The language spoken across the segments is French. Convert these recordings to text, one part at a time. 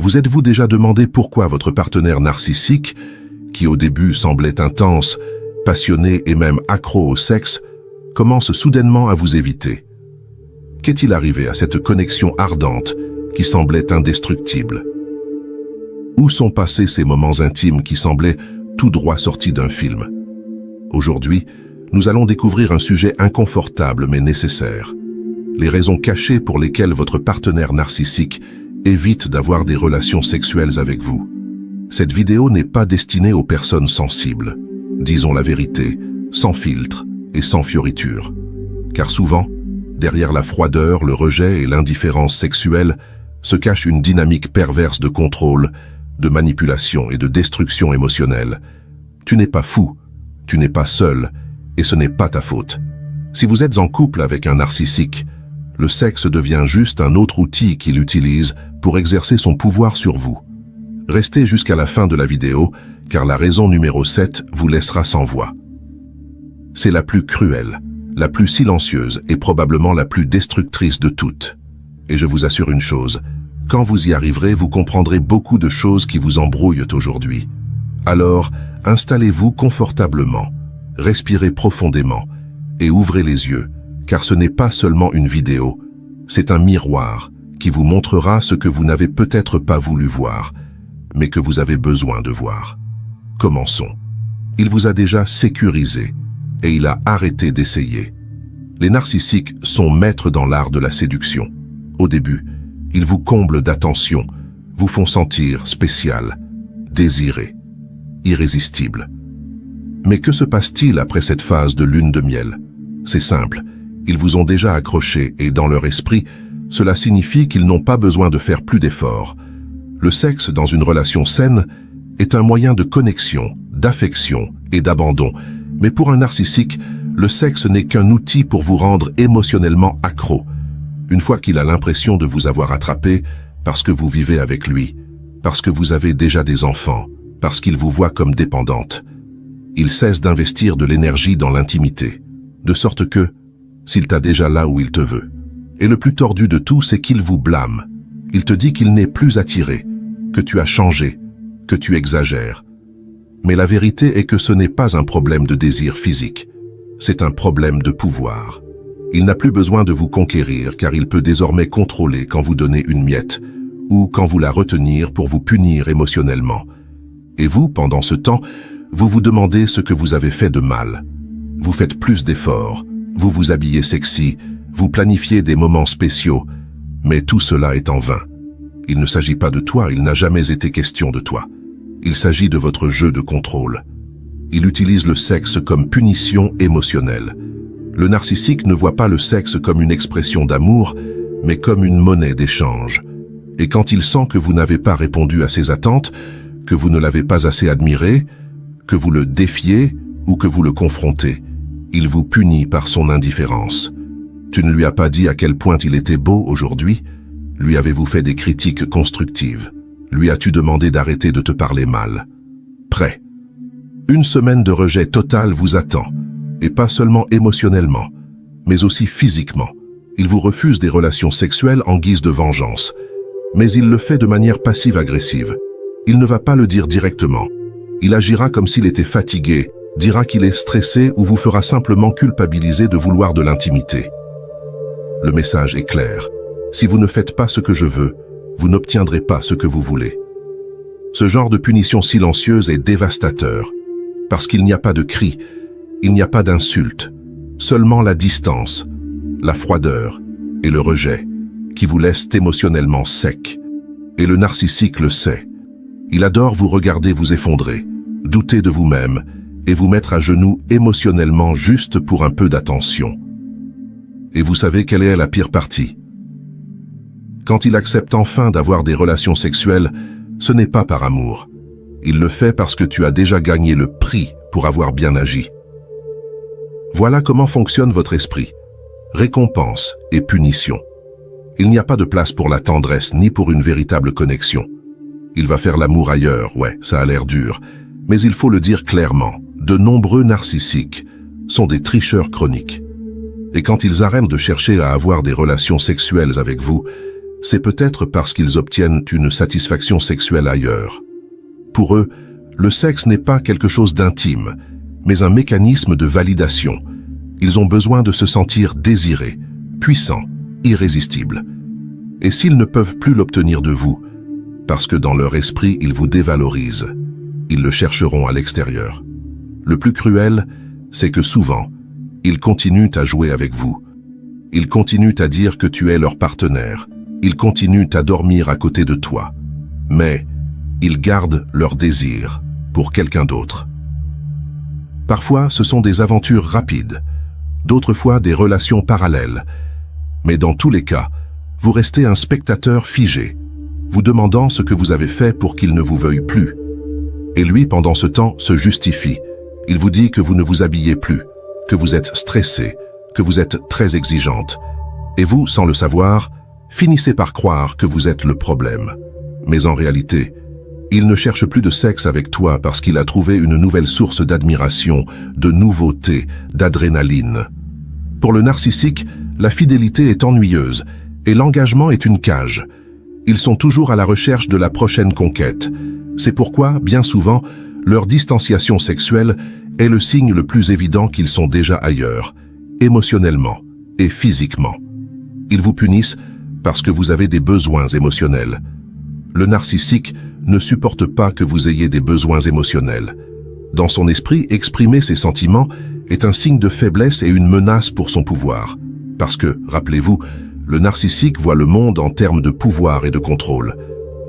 Vous êtes-vous déjà demandé pourquoi votre partenaire narcissique, qui au début semblait intense, passionné et même accro au sexe, commence soudainement à vous éviter? Qu'est-il arrivé à cette connexion ardente qui semblait indestructible? Où sont passés ces moments intimes qui semblaient tout droit sortis d'un film? Aujourd'hui, nous allons découvrir un sujet inconfortable mais nécessaire. Les raisons cachées pour lesquelles votre partenaire narcissique évite d'avoir des relations sexuelles avec vous. Cette vidéo n'est pas destinée aux personnes sensibles. Disons la vérité, sans filtre et sans fioriture. Car souvent, derrière la froideur, le rejet et l'indifférence sexuelle, se cache une dynamique perverse de contrôle, de manipulation et de destruction émotionnelle. Tu n'es pas fou, tu n'es pas seul, et ce n'est pas ta faute. Si vous êtes en couple avec un narcissique, le sexe devient juste un autre outil qu'il utilise pour exercer son pouvoir sur vous. Restez jusqu'à la fin de la vidéo, car la raison numéro 7 vous laissera sans voix. C'est la plus cruelle, la plus silencieuse et probablement la plus destructrice de toutes. Et je vous assure une chose, quand vous y arriverez, vous comprendrez beaucoup de choses qui vous embrouillent aujourd'hui. Alors, installez-vous confortablement, respirez profondément et ouvrez les yeux, car ce n'est pas seulement une vidéo, c'est un miroir qui vous montrera ce que vous n'avez peut-être pas voulu voir, mais que vous avez besoin de voir. Commençons. Il vous a déjà sécurisé et il a arrêté d'essayer. Les narcissiques sont maîtres dans l'art de la séduction. Au début, ils vous comblent d'attention, vous font sentir spécial, désiré, irrésistible. Mais que se passe-t-il après cette phase de lune de miel? C'est simple, ils vous ont déjà accroché et dans leur esprit, cela signifie qu'ils n'ont pas besoin de faire plus d'efforts. Le sexe dans une relation saine est un moyen de connexion, d'affection et d'abandon. Mais pour un narcissique, le sexe n'est qu'un outil pour vous rendre émotionnellement accro. Une fois qu'il a l'impression de vous avoir attrapé, parce que vous vivez avec lui, parce que vous avez déjà des enfants, parce qu'il vous voit comme dépendante, il cesse d'investir de l'énergie dans l'intimité, de sorte que, s'il t'a déjà là où il te veut. Et le plus tordu de tout, c'est qu'il vous blâme. Il te dit qu'il n'est plus attiré, que tu as changé, que tu exagères. Mais la vérité est que ce n'est pas un problème de désir physique, c'est un problème de pouvoir. Il n'a plus besoin de vous conquérir car il peut désormais contrôler quand vous donnez une miette ou quand vous la retenir pour vous punir émotionnellement. Et vous, pendant ce temps, vous vous demandez ce que vous avez fait de mal. Vous faites plus d'efforts, vous vous habillez sexy, vous planifiez des moments spéciaux, mais tout cela est en vain. Il ne s'agit pas de toi, il n'a jamais été question de toi. Il s'agit de votre jeu de contrôle. Il utilise le sexe comme punition émotionnelle. Le narcissique ne voit pas le sexe comme une expression d'amour, mais comme une monnaie d'échange. Et quand il sent que vous n'avez pas répondu à ses attentes, que vous ne l'avez pas assez admiré, que vous le défiez ou que vous le confrontez, il vous punit par son indifférence. Tu ne lui as pas dit à quel point il était beau aujourd'hui? Lui avez-vous fait des critiques constructives? Lui as-tu demandé d'arrêter de te parler mal? Prêt. Une semaine de rejet total vous attend, et pas seulement émotionnellement, mais aussi physiquement. Il vous refuse des relations sexuelles en guise de vengeance, mais il le fait de manière passive-agressive. Il ne va pas le dire directement. Il agira comme s'il était fatigué, dira qu'il est stressé ou vous fera simplement culpabiliser de vouloir de l'intimité. Le message est clair. Si vous ne faites pas ce que je veux, vous n'obtiendrez pas ce que vous voulez. Ce genre de punition silencieuse est dévastateur, parce qu'il n'y a pas de cri, il n'y a pas d'insulte, seulement la distance, la froideur et le rejet, qui vous laissent émotionnellement sec. Et le narcissique le sait. Il adore vous regarder vous effondrer, douter de vous-même et vous mettre à genoux émotionnellement juste pour un peu d'attention. Et vous savez quelle est la pire partie? Quand il accepte enfin d'avoir des relations sexuelles, ce n'est pas par amour. Il le fait parce que tu as déjà gagné le prix pour avoir bien agi. Voilà comment fonctionne votre esprit. Récompense et punition. Il n'y a pas de place pour la tendresse ni pour une véritable connexion. Il va faire l'amour ailleurs, ouais, ça a l'air dur. Mais il faut le dire clairement, de nombreux narcissiques sont des tricheurs chroniques. Et quand ils arrêtent de chercher à avoir des relations sexuelles avec vous, c'est peut-être parce qu'ils obtiennent une satisfaction sexuelle ailleurs. Pour eux, le sexe n'est pas quelque chose d'intime, mais un mécanisme de validation. Ils ont besoin de se sentir désirés, puissants, irrésistibles. Et s'ils ne peuvent plus l'obtenir de vous, parce que dans leur esprit ils vous dévalorisent, ils le chercheront à l'extérieur. Le plus cruel, c'est que souvent, ils continuent à jouer avec vous. Ils continuent à dire que tu es leur partenaire. Ils continuent à dormir à côté de toi. Mais ils gardent leur désir pour quelqu'un d'autre. Parfois, ce sont des aventures rapides. D'autres fois, des relations parallèles. Mais dans tous les cas, vous restez un spectateur figé, vous demandant ce que vous avez fait pour qu'il ne vous veuille plus. Et lui, pendant ce temps, se justifie. Il vous dit que vous ne vous habillez plus, que vous êtes stressé, que vous êtes très exigeante. Et vous, sans le savoir, finissez par croire que vous êtes le problème. Mais en réalité, il ne cherche plus de sexe avec toi parce qu'il a trouvé une nouvelle source d'admiration, de nouveauté, d'adrénaline. Pour le narcissique, la fidélité est ennuyeuse et l'engagement est une cage. Ils sont toujours à la recherche de la prochaine conquête. C'est pourquoi, bien souvent, leur distanciation sexuelle est le signe le plus évident qu'ils sont déjà ailleurs, émotionnellement et physiquement. Ils vous punissent parce que vous avez des besoins émotionnels. Le narcissique ne supporte pas que vous ayez des besoins émotionnels. Dans son esprit, exprimer ses sentiments est un signe de faiblesse et une menace pour son pouvoir. Parce que, rappelez-vous, le narcissique voit le monde en termes de pouvoir et de contrôle.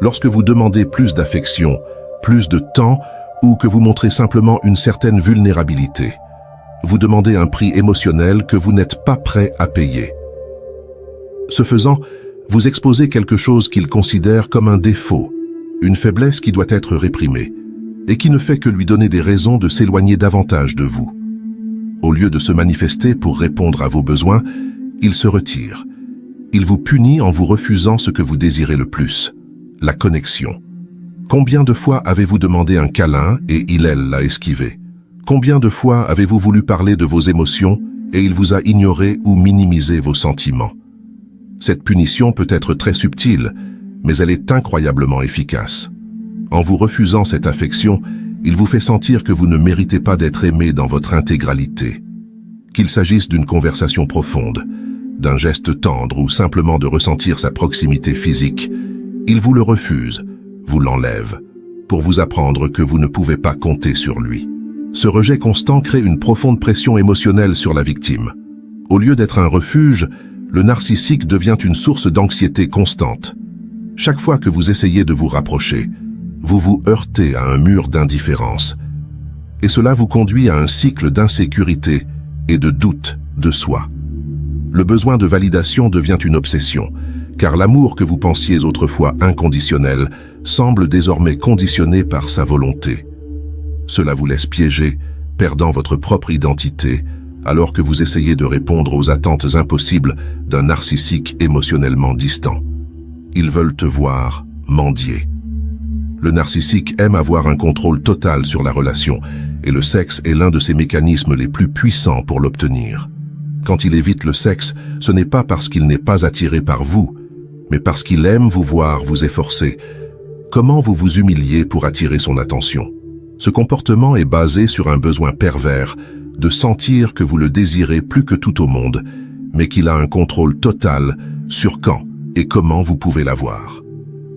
Lorsque vous demandez plus d'affection, plus de temps, ou que vous montrez simplement une certaine vulnérabilité, vous demandez un prix émotionnel que vous n'êtes pas prêt à payer. Ce faisant, vous exposez quelque chose qu'il considère comme un défaut, une faiblesse qui doit être réprimée, et qui ne fait que lui donner des raisons de s'éloigner davantage de vous. Au lieu de se manifester pour répondre à vos besoins, il se retire. Il vous punit en vous refusant ce que vous désirez le plus, la connexion. Combien de fois avez-vous demandé un câlin et il l'a esquivé? Combien de fois avez-vous voulu parler de vos émotions et il vous a ignoré ou minimisé vos sentiments? Cette punition peut être très subtile, mais elle est incroyablement efficace. En vous refusant cette affection, il vous fait sentir que vous ne méritez pas d'être aimé dans votre intégralité. Qu'il s'agisse d'une conversation profonde, d'un geste tendre ou simplement de ressentir sa proximité physique, il vous le refuse, vous l'enlève, pour vous apprendre que vous ne pouvez pas compter sur lui. Ce rejet constant crée une profonde pression émotionnelle sur la victime. Au lieu d'être un refuge, le narcissique devient une source d'anxiété constante. Chaque fois que vous essayez de vous rapprocher, vous vous heurtez à un mur d'indifférence. Et cela vous conduit à un cycle d'insécurité et de doute de soi. Le besoin de validation devient une obsession, car l'amour que vous pensiez autrefois inconditionnel semble désormais conditionné par sa volonté. Cela vous laisse piégé, perdant votre propre identité, alors que vous essayez de répondre aux attentes impossibles d'un narcissique émotionnellement distant. Ils veulent te voir mendier. Le narcissique aime avoir un contrôle total sur la relation, et le sexe est l'un de ses mécanismes les plus puissants pour l'obtenir. Quand il évite le sexe, ce n'est pas parce qu'il n'est pas attiré par vous, mais parce qu'il aime vous voir vous efforcer. Comment vous vous humiliez pour attirer son attention? Ce comportement est basé sur un besoin pervers de sentir que vous le désirez plus que tout au monde, mais qu'il a un contrôle total sur quand et comment vous pouvez l'avoir.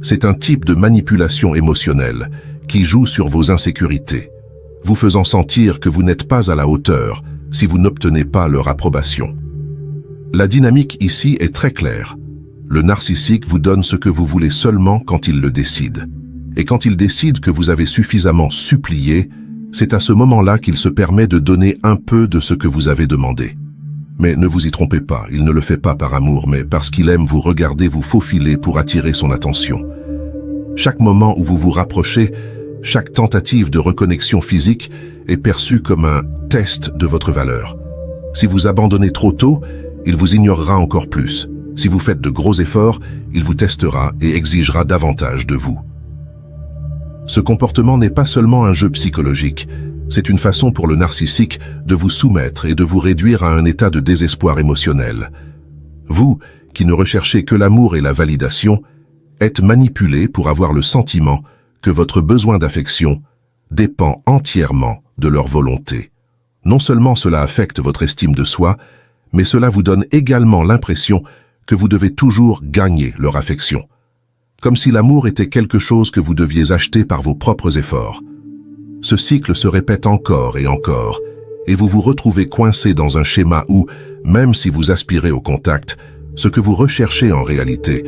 C'est un type de manipulation émotionnelle qui joue sur vos insécurités, vous faisant sentir que vous n'êtes pas à la hauteur si vous n'obtenez pas leur approbation. La dynamique ici est très claire. Le narcissique vous donne ce que vous voulez seulement quand il le décide. Et quand il décide que vous avez suffisamment supplié, c'est à ce moment-là qu'il se permet de donner un peu de ce que vous avez demandé. Mais ne vous y trompez pas, il ne le fait pas par amour, mais parce qu'il aime vous regarder vous faufiler pour attirer son attention. Chaque moment où vous vous rapprochez, chaque tentative de reconnexion physique est perçue comme un test de votre valeur. Si vous abandonnez trop tôt, il vous ignorera encore plus. Si vous faites de gros efforts, il vous testera et exigera davantage de vous. Ce comportement n'est pas seulement un jeu psychologique, c'est une façon pour le narcissique de vous soumettre et de vous réduire à un état de désespoir émotionnel. Vous, qui ne recherchez que l'amour et la validation, êtes manipulé pour avoir le sentiment que votre besoin d'affection dépend entièrement de leur volonté. Non seulement cela affecte votre estime de soi, mais cela vous donne également l'impression que vous devez toujours gagner leur affection. Comme si l'amour était quelque chose que vous deviez acheter par vos propres efforts. Ce cycle se répète encore et encore, et vous vous retrouvez coincé dans un schéma où, même si vous aspirez au contact, ce que vous recherchez en réalité,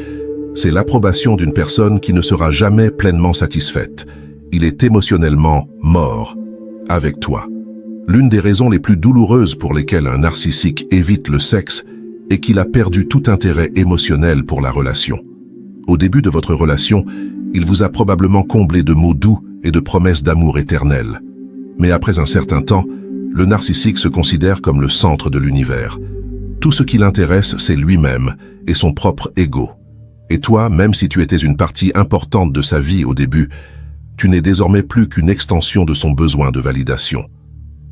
c'est l'approbation d'une personne qui ne sera jamais pleinement satisfaite. Il est émotionnellement mort avec toi. L'une des raisons les plus douloureuses pour lesquelles un narcissique évite le sexe est qu'il a perdu tout intérêt émotionnel pour la relation. Au début de votre relation, il vous a probablement comblé de mots doux et de promesses d'amour éternel. Mais après un certain temps, le narcissique se considère comme le centre de l'univers. Tout ce qui l'intéresse, c'est lui-même et son propre ego. Et toi, même si tu étais une partie importante de sa vie au début, tu n'es désormais plus qu'une extension de son besoin de validation.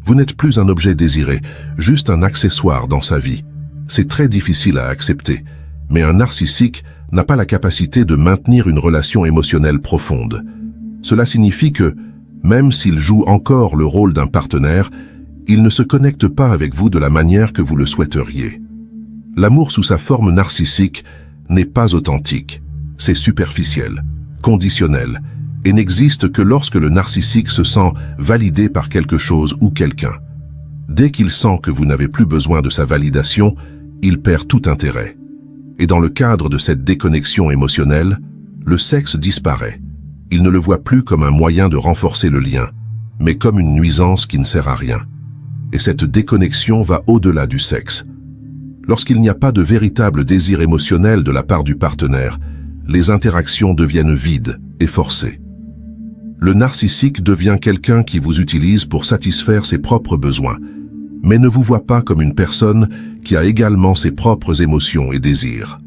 Vous n'êtes plus un objet désiré, juste un accessoire dans sa vie. C'est très difficile à accepter, mais un narcissique n'a pas la capacité de maintenir une relation émotionnelle profonde. Cela signifie que, même s'il joue encore le rôle d'un partenaire, il ne se connecte pas avec vous de la manière que vous le souhaiteriez. L'amour sous sa forme narcissique n'est pas authentique, c'est superficiel, conditionnel, et n'existe que lorsque le narcissique se sent validé par quelque chose ou quelqu'un. Dès qu'il sent que vous n'avez plus besoin de sa validation, il perd tout intérêt. Et dans le cadre de cette déconnexion émotionnelle, le sexe disparaît. Il ne le voit plus comme un moyen de renforcer le lien, mais comme une nuisance qui ne sert à rien. Et cette déconnexion va au-delà du sexe. Lorsqu'il n'y a pas de véritable désir émotionnel de la part du partenaire, les interactions deviennent vides et forcées. Le narcissique devient quelqu'un qui vous utilise pour satisfaire ses propres besoins, mais ne vous voit pas comme une personne qui a également ses propres émotions et désirs.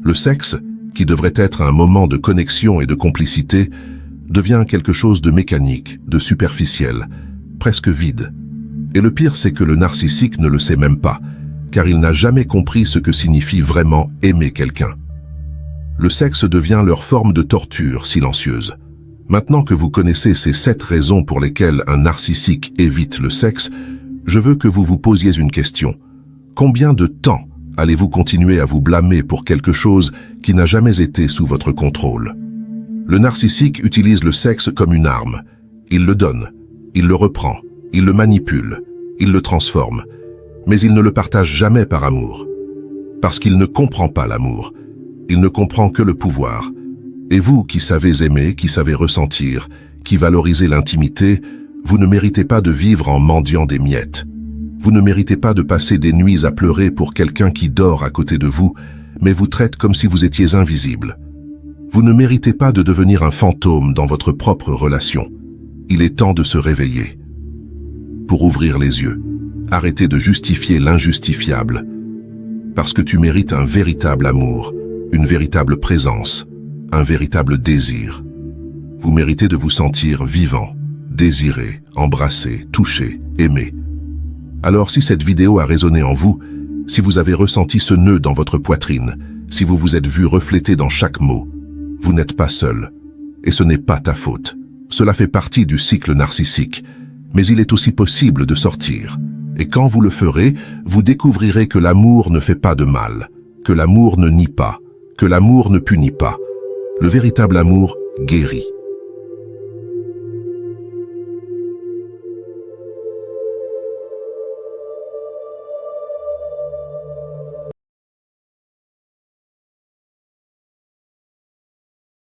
Le sexe, qui devrait être un moment de connexion et de complicité, devient quelque chose de mécanique, de superficiel, presque vide. Et le pire, c'est que le narcissique ne le sait même pas, car il n'a jamais compris ce que signifie vraiment aimer quelqu'un. Le sexe devient leur forme de torture silencieuse. Maintenant que vous connaissez ces 7 raisons pour lesquelles un narcissique évite le sexe, je veux que vous vous posiez une question. Combien de temps allez-vous continuer à vous blâmer pour quelque chose qui n'a jamais été sous votre contrôle? Le narcissique utilise le sexe comme une arme. Il le donne, il le reprend, il le manipule, il le transforme. Mais il ne le partage jamais par amour. Parce qu'il ne comprend pas l'amour. Il ne comprend que le pouvoir. Et vous qui savez aimer, qui savez ressentir, qui valorisez l'intimité, vous ne méritez pas de vivre en mendiant des miettes. Vous ne méritez pas de passer des nuits à pleurer pour quelqu'un qui dort à côté de vous, mais vous traite comme si vous étiez invisible. Vous ne méritez pas de devenir un fantôme dans votre propre relation. Il est temps de se réveiller. Pour ouvrir les yeux, arrêtez de justifier l'injustifiable. Parce que tu mérites un véritable amour, une véritable présence, un véritable désir. Vous méritez de vous sentir vivant, désiré, embrassé, touché, aimé. Alors si cette vidéo a résonné en vous, si vous avez ressenti ce nœud dans votre poitrine, si vous vous êtes vu refléter dans chaque mot, vous n'êtes pas seul. Et ce n'est pas ta faute. Cela fait partie du cycle narcissique, mais il est aussi possible de sortir. Et quand vous le ferez, vous découvrirez que l'amour ne fait pas de mal, que l'amour ne nie pas, que l'amour ne punit pas. Le véritable amour guérit.